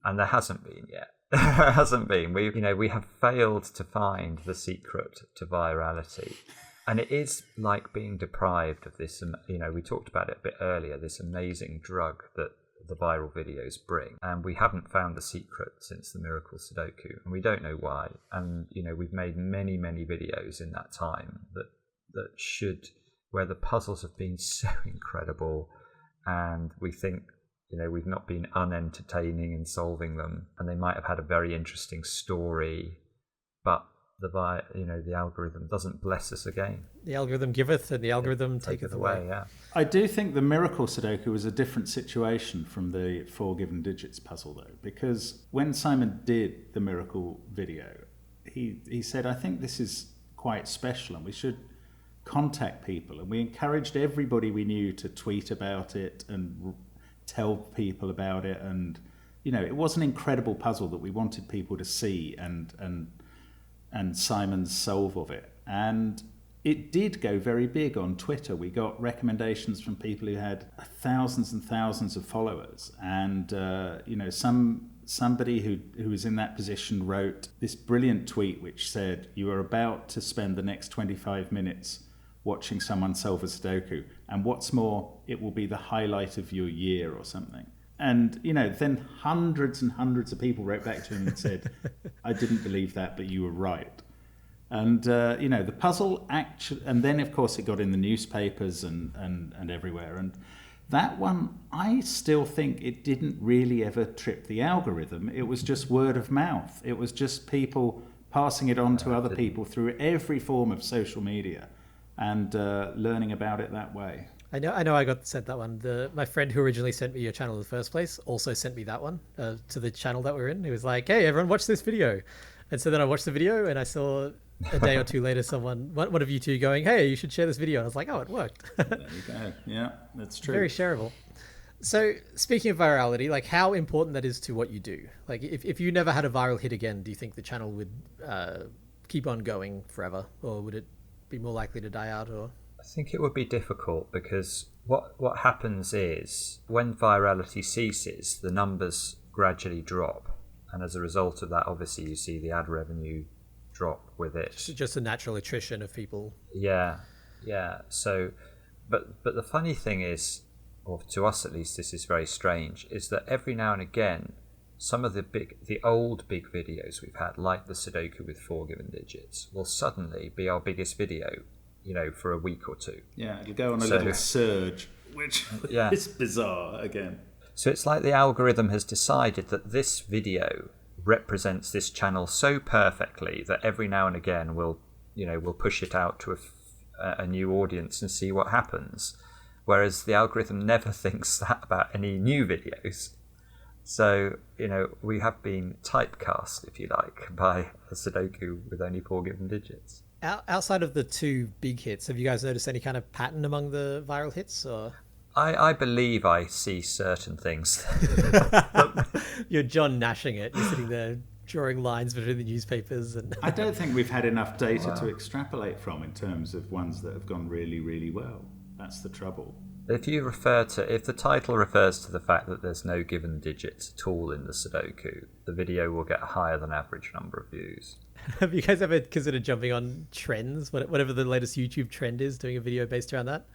Speaker 2: And there hasn't been yet. There hasn't been. We have failed to find the secret to virality. And it is like being deprived of this, we talked about it a bit earlier, this amazing drug that the viral videos bring. And we haven't found the secret since the Miracle Sudoku, and we don't know why. And, we've made many, many videos in that time where the puzzles have been so incredible, and we think, we've not been unentertaining in solving them, and they might have had a very interesting story, but the algorithm doesn't bless us again.
Speaker 1: The algorithm giveth and the algorithm taketh away.
Speaker 2: Yeah.
Speaker 3: I do think the Miracle Sudoku was a different situation from the 4 given digits puzzle, though, because when Simon did the Miracle video, he said, I think this is quite special and we should contact people. And we encouraged everybody we knew to tweet about it and tell people about it. And, it was an incredible puzzle that we wanted people to see and Simon's solve of it. And it did go very big on Twitter. We got recommendations from people who had thousands and thousands of followers. And, somebody who was in that position wrote this brilliant tweet which said, you are about to spend the next 25 minutes watching someone solve a Sudoku. And what's more, it will be the highlight of your year or something. And, then hundreds and hundreds of people wrote back to him and said, I didn't believe that, but you were right. And, the puzzle actually, and then, of course, it got in the newspapers and everywhere. And that one, I still think it didn't really ever trip the algorithm. It was just word of mouth. It was just people passing it on to other people through every form of social media and learning about it that way.
Speaker 1: I know I got sent that one. My friend who originally sent me your channel in the first place also sent me that one to the channel that we're in. He was like, hey, everyone, watch this video. And so then I watched the video and I saw a day or two later one of you two going, hey, you should share this video. And I was like, oh, it worked.
Speaker 3: There you go. Yeah, that's true.
Speaker 1: Very shareable. So speaking of virality, like how important that is to what you do. Like if you never had a viral hit again, do you think the channel would keep on going forever, or would it be more likely to die out? Or
Speaker 2: I think it would be difficult because what happens is when virality ceases, the numbers gradually drop. And as a result of that, obviously, you see the ad revenue drop with it.
Speaker 1: Just a natural attrition of people.
Speaker 2: Yeah. So, but the funny thing is, or to us at least, this is very strange, is that every now and again, some of the old big videos we've had, like the Sudoku with 4 given digits, will suddenly be our biggest video, for a week or two.
Speaker 3: Yeah, it'll go on a little surge, which is bizarre again.
Speaker 2: So it's like the algorithm has decided that this video represents this channel so perfectly that every now and again we'll push it out to a new audience and see what happens. Whereas the algorithm never thinks that about any new videos. So, we have been typecast, if you like, by a Sudoku with only 4 given digits.
Speaker 1: Outside of the 2 big hits, have you guys noticed any kind of pattern among the viral hits? Or
Speaker 2: I believe I see certain things.
Speaker 1: You're John Nashing it. You're sitting there drawing lines between the newspapers. And
Speaker 3: I don't think we've had enough data to extrapolate from in terms of ones that have gone really, really well. That's the trouble.
Speaker 2: If the title refers to the fact that there's no given digits at all in the Sudoku, the video will get a higher than average number of views.
Speaker 1: Have you guys ever considered jumping on trends, whatever the latest YouTube trend is, doing a video based around that?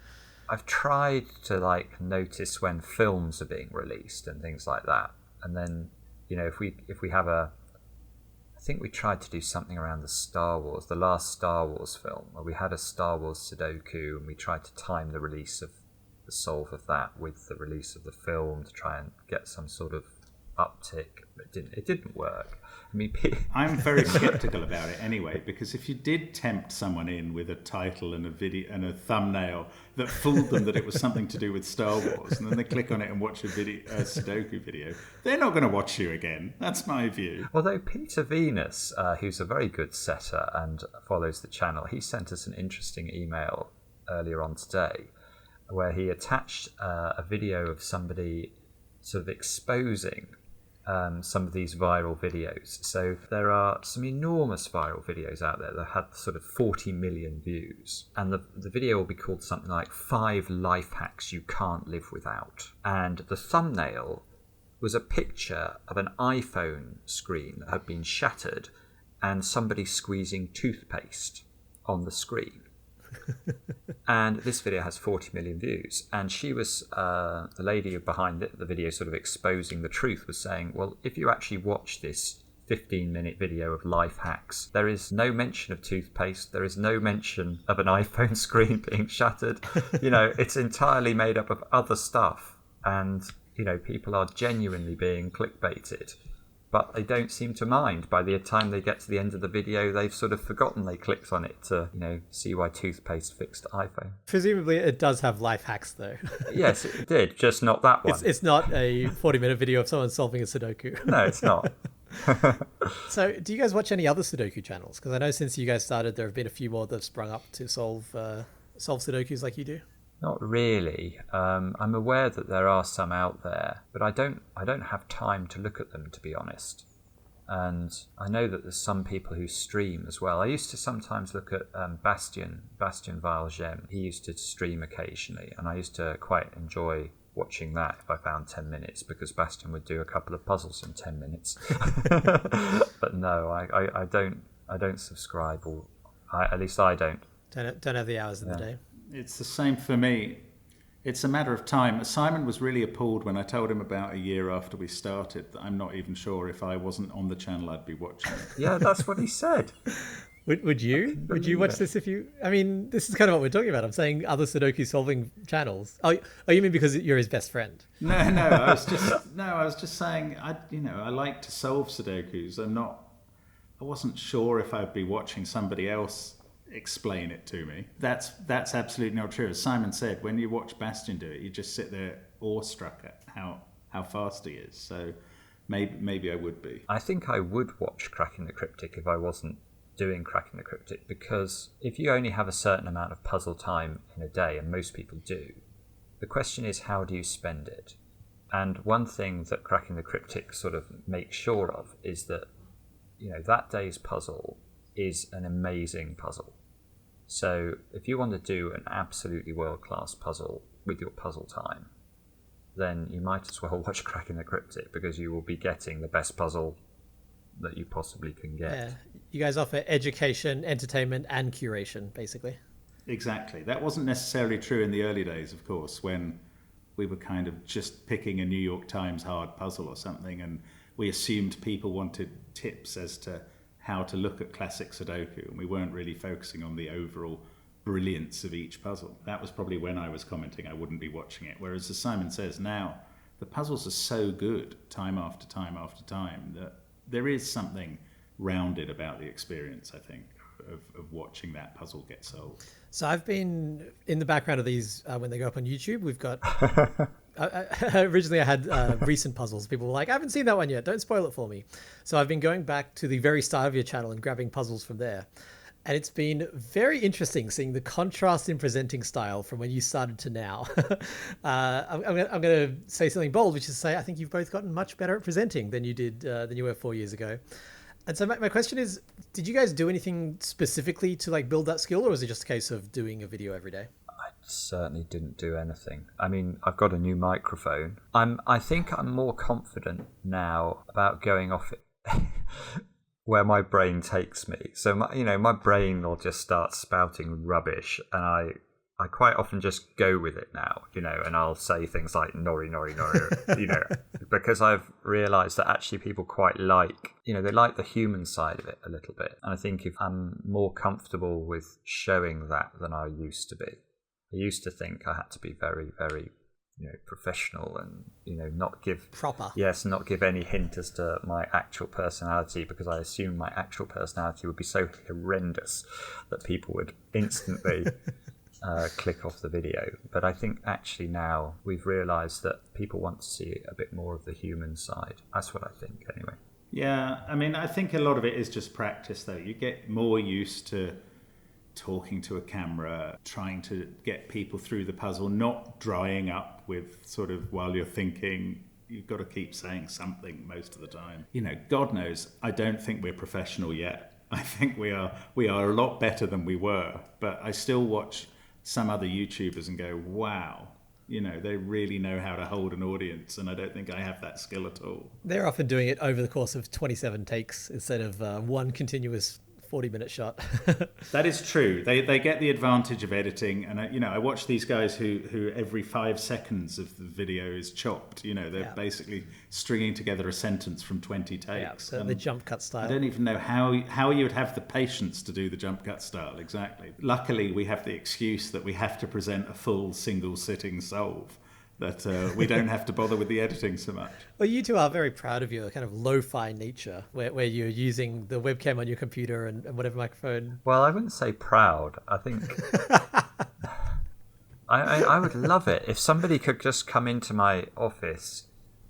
Speaker 2: I've tried to notice when films are being released and things like that, and then if we have I think we tried to do something around the last Star Wars film, where we had a Star Wars Sudoku and we tried to time the release of the solve of that with the release of the film to try and get some sort of uptick. It didn't work. I mean,
Speaker 3: I'm very skeptical about it anyway, because if you did tempt someone in with a title and a video and a thumbnail that fooled them that it was something to do with Star Wars, and then they click on it and watch a Sudoku video, they're not going to watch you again. That's my view.
Speaker 2: Although Peter Venus, who's a very good setter and follows the channel, he sent us an interesting email earlier on today where he attached a video of somebody sort of exposing some of these viral videos. So there are some enormous viral videos out there that had sort of 40 million views, and the video will be called something like 5 life hacks you can't live without, and the thumbnail was a picture of an iPhone screen that had been shattered and somebody squeezing toothpaste on the screen. And this video has 40 million views. And she was, the lady behind it, the video sort of exposing the truth, was saying, well, if you actually watch this 15-minute video of life hacks, there is no mention of toothpaste. There is no mention of an iPhone screen being shattered. It's entirely made up of other stuff. And, people are genuinely being clickbaited. But they don't seem to mind. By the time they get to the end of the video, they've sort of forgotten they clicked on it to, see why toothpaste fixed iPhone.
Speaker 1: Presumably it does have life hacks, though.
Speaker 2: Yes, it did, just not that one.
Speaker 1: It's not a 40-minute video of someone solving a Sudoku.
Speaker 2: No, it's not.
Speaker 1: So do you guys watch any other Sudoku channels? Because I know since you guys started, there have been a few more that have sprung up to solve Sudokus like you do.
Speaker 2: Not really. I'm aware that there are some out there, but I don't have time to look at them, to be honest. And I know that there's some people who stream as well. I used to sometimes look at Bastien Valgem. He used to stream occasionally, and I used to quite enjoy watching that if I found 10 minutes, because Bastien would do a couple of puzzles in 10 minutes. But no, I don't subscribe, or at least I don't.
Speaker 1: Don't have the hours in the day.
Speaker 3: It's the same for me. It's a matter of time. Simon was really appalled when I told him about a year after we started that I'm not even sure if I wasn't on the channel I'd be watching it.
Speaker 2: Yeah, that's what he said.
Speaker 1: Would you? Would you watch this if you... I mean, this is kind of what we're talking about. I'm saying other Sudoku solving channels. Oh, you mean because you're his best friend?
Speaker 3: No, I was just saying, I like to solve Sudokus. I wasn't sure if I'd be watching somebody else explain it to me. That's absolutely not true. As Simon said, when you watch Bastien do it, you just sit there awestruck at how fast he is. So maybe I would be.
Speaker 2: I think I would watch Cracking the Cryptic if I wasn't doing Cracking the Cryptic, because if you only have a certain amount of puzzle time in a day, and most people do, the question is, how do you spend it? And one thing that Cracking the Cryptic sort of makes sure of is that that day's puzzle is an amazing puzzle. So if you want to do an absolutely world-class puzzle with your puzzle time, then you might as well watch Cracking the Cryptic, because you will be getting the best puzzle that you possibly can get.
Speaker 1: Yeah, you guys offer education, entertainment, and curation, basically.
Speaker 3: Exactly. That wasn't necessarily true in the early days, of course, when we were kind of just picking a New York Times hard puzzle or something, and we assumed people wanted tips as to how to look at classic Sudoku, and we weren't really focusing on the overall brilliance of each puzzle. That was probably when I was commenting I wouldn't be watching it. Whereas, as Simon says, now the puzzles are so good time after time after time that there is something rounded about the experience, I think, of watching that puzzle get solved.
Speaker 1: So I've been in the background of these when they go up on YouTube. We've got... originally I had recent puzzles. People were like, I haven't seen that one yet, don't spoil it for me. So I've been going back to the very start of your channel and grabbing puzzles from there. And it's been very interesting seeing the contrast in presenting style from when you started to now. I'm going to say something bold, which is to say I think you've both gotten much better at presenting than you were 4 years ago. And so my question is, did you guys do anything specifically to build that skill, or was it just a case of doing a video every day?
Speaker 2: I certainly didn't do anything. I mean, I've got a new microphone. I think I'm more confident now about going off it where my brain takes me. So my brain will just start spouting rubbish, and I quite often just go with it now, and I'll say things like nori, nori, nori, because I've realised that actually people quite like, they like the human side of it a little bit. And I think if I'm more comfortable with showing that than I used to be. I used to think I had to be very, very, professional and, not give...
Speaker 1: Proper.
Speaker 2: Yes, not give any hint as to my actual personality, because I assumed my actual personality would be so horrendous that people would instantly... click off the video. But I think actually now we've realised that people want to see a bit more of the human side. That's what I think anyway.
Speaker 3: Yeah, I mean, I think a lot of it is just practice though. You get more used to talking to a camera, trying to get people through the puzzle, not drying up with sort of while you're thinking. You've got to keep saying something most of the time. God knows, I don't think we're professional yet. I think we are a lot better than we were, but I still watch some other YouTubers and go, wow, they really know how to hold an audience, and I don't think I have that skill at all.
Speaker 1: They're often doing it over the course of 27 takes instead of one continuous 40-minute shot.
Speaker 3: That is true. They get the advantage of editing, and I watch these guys who every 5 seconds of the video is chopped. They're basically stringing together a sentence from 20 takes.
Speaker 1: The jump cut style.
Speaker 3: I don't even know how you would have the patience to do the jump cut style exactly. Luckily, we have the excuse that we have to present a full single sitting solve. That we don't have to bother with the editing so much.
Speaker 1: Well, you two are very proud of your kind of lo-fi nature, where you're using the webcam on your computer and whatever microphone.
Speaker 2: Well, I wouldn't say proud. I think I would love it if somebody could just come into my office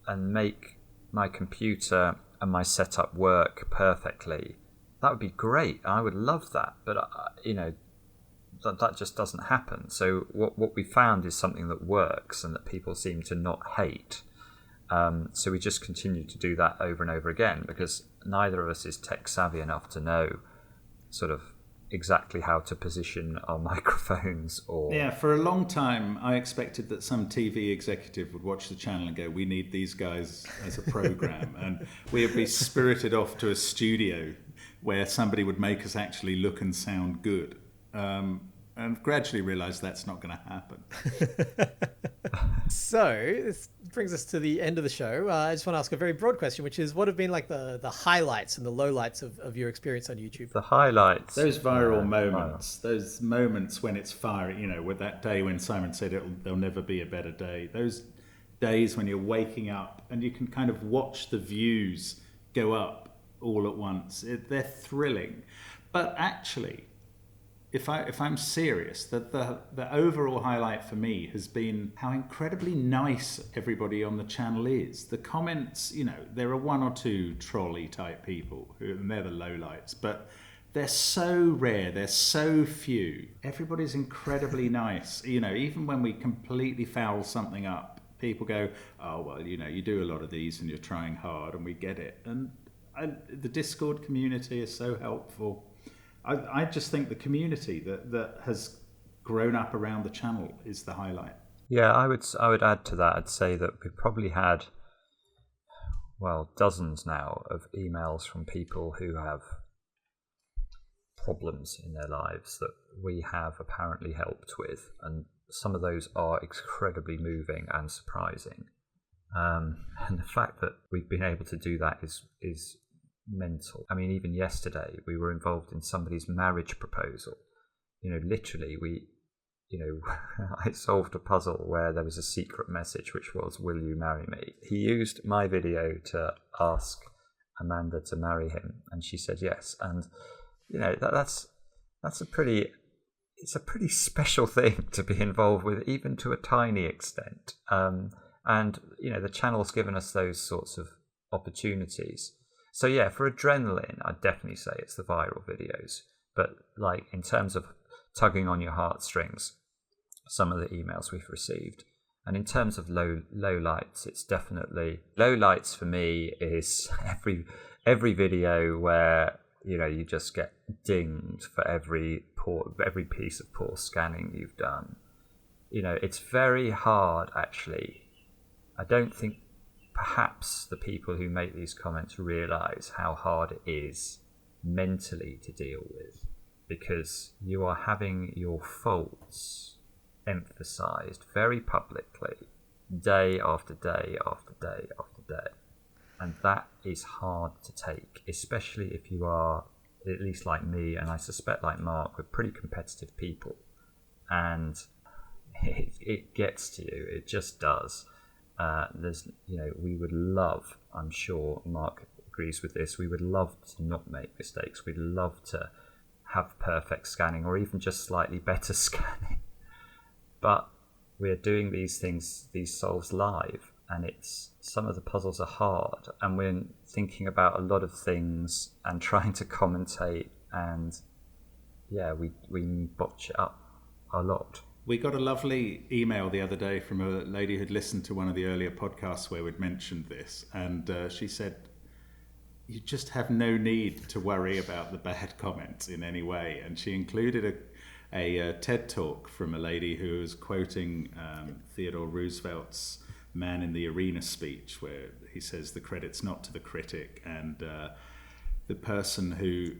Speaker 2: and make my computer and my setup work perfectly. That would be great. I would love that. But, that just doesn't happen. So what we found is something that works and that people seem to not hate. So we just continue to do that over and over again because neither of us is tech savvy enough to know sort of exactly how to position our microphones or...
Speaker 3: Yeah, for a long time I expected that some TV executive would watch the channel and go, we need these guys as a program. And we would be spirited off to a studio where somebody would make us actually look and sound good. And gradually realised that's not going to happen.
Speaker 1: So this brings us to the end of the show. I just want to ask a very broad question, which is, what have been like the highlights and the lowlights of your experience on YouTube?
Speaker 2: The highlights.
Speaker 3: Those viral moments, those moments when it's fire, with that day when Simon said there'll never be a better day. Those days when you're waking up and you can kind of watch the views go up all at once. They're thrilling. But actually... If I'm serious, the overall highlight for me has been how incredibly nice everybody on the channel is. The comments, there are 1 or 2 trolley type people, and they're the lowlights, but they're so rare, they're so few. Everybody's incredibly nice. Even when we completely foul something up, people go, oh, well, you do a lot of these and you're trying hard, and we get it. And the Discord community is so helpful. I just think the community that has grown up around the channel is the highlight.
Speaker 2: Yeah, I would add to that. I'd say that we've probably had, dozens now of emails from people who have problems in their lives that we have apparently helped with, and some of those are incredibly moving and surprising. And the fact that we've been able to do that is mental. I mean, even yesterday we were involved in somebody's marriage proposal. Literally I solved a puzzle where there was a secret message which was, will you marry me? He used my video to ask Amanda to marry him, and she said yes. And that's a pretty special thing to be involved with, even to a tiny extent. And the channel's given us those sorts of opportunities. So yeah, for adrenaline, I'd definitely say it's the viral videos. But in terms of tugging on your heartstrings, some of the emails we've received. And in terms of low lights, it's definitely low lights for me is every video where you just get dinged for every piece of poor scanning you've done. It's very hard actually. I don't think perhaps the people who make these comments realise how hard it is mentally to deal with, because you are having your faults emphasised very publicly day after day after day after day. And that is hard to take, especially if you are, at least like me, and I suspect like Mark, we're pretty competitive people. And it gets to you, it just does. We would love, I'm sure Mark agrees with this, we would love to not make mistakes. We'd love to have perfect scanning or even just slightly better scanning. But we're doing these solves live, and some of the puzzles are hard, and we're thinking about a lot of things and trying to commentate, and we botch it up a lot.
Speaker 3: We got a lovely email the other day from a lady who'd listened to one of the earlier podcasts where we'd mentioned this, and she said, you just have no need to worry about the bad comments in any way. And she included a TED talk from a lady who was quoting Theodore Roosevelt's Man in the Arena speech, where he says the credit's not to the critic, and the person who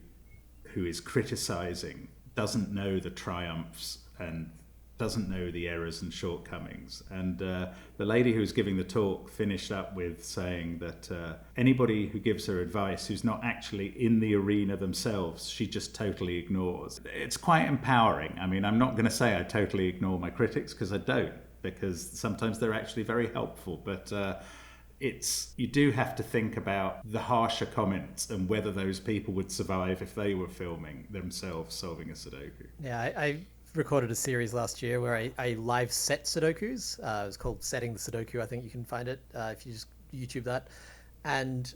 Speaker 3: who is criticizing doesn't know the triumphs and doesn't know the errors and shortcomings. And the lady who was giving the talk finished up with saying that anybody who gives her advice who's not actually in the arena themselves, she just totally ignores. It's quite empowering. I mean, I'm not going to say I totally ignore my critics, because I don't, because sometimes they're actually very helpful. But you do have to think about the harsher comments and whether those people would survive if they were filming themselves solving a Sudoku.
Speaker 1: Yeah, I recorded a series last year where I live set Sudokus. It was called Setting the Sudoku. I think you can find it if you just YouTube that. And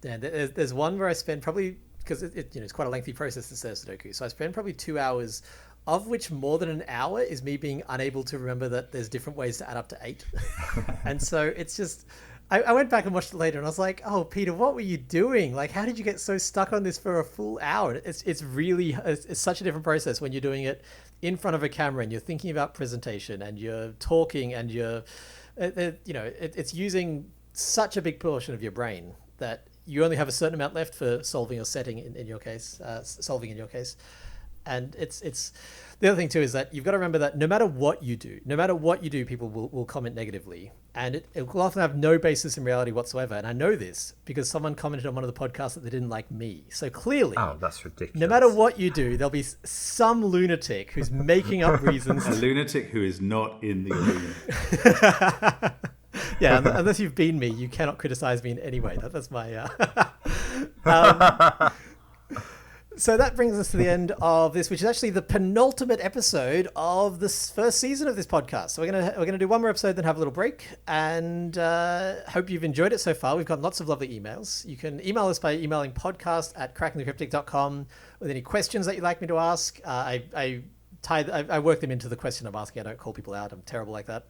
Speaker 1: there's one where I spend probably, because it's quite a lengthy process to set a Sudoku, so I spend probably 2 hours, of which more than an hour is me being unable to remember that there's different ways to add up to 8. And so it's just, I went back and watched it later and I was like, oh, Peter, what were you doing? Like, how did you get so stuck on this for a full hour? It's really, it's such a different process when you're doing it in front of a camera and you're thinking about presentation and you're talking and it's using such a big portion of your brain that you only have a certain amount left for solving or setting in your case, solving in your case. And it's the other thing too is that you've got to remember that no matter what you do, people will comment negatively, and it will often have no basis in reality whatsoever. And I know this because someone commented on one of the podcasts that they didn't like me. So clearly,
Speaker 2: oh, that's ridiculous.
Speaker 1: No matter what you do, there'll be some lunatic who's making up reasons.
Speaker 3: A lunatic who is not in the arena.
Speaker 1: Yeah, unless you've been me, you cannot criticize me in any way. That's my... So that brings us to the end of this, which is actually the penultimate episode of this first season of this podcast. So we're gonna do one more episode, then have a little break, and hope you've enjoyed it so far. We've got lots of lovely emails. You can email us by emailing podcast@crackingthecryptic.com with any questions that you'd like me to ask. I work them into the question I'm asking. I don't call people out. I'm terrible like that.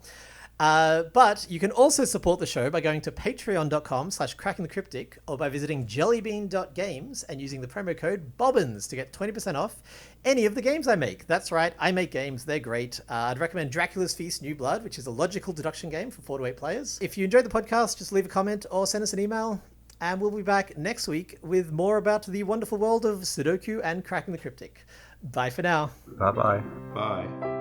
Speaker 1: But you can also support the show by going to patreon.com/crackingthecryptic or by visiting jellybean.games and using the promo code Bobbins to get 20% off any of the games I make. That's right, I make games, they're great. I'd recommend Dracula's Feast New Blood, which is a logical deduction game for 4 to 8 players. If you enjoyed the podcast, just leave a comment or send us an email, and we'll be back next week with more about the wonderful world of Sudoku and Cracking the Cryptic. Bye for now.
Speaker 2: Bye-bye.
Speaker 3: Bye.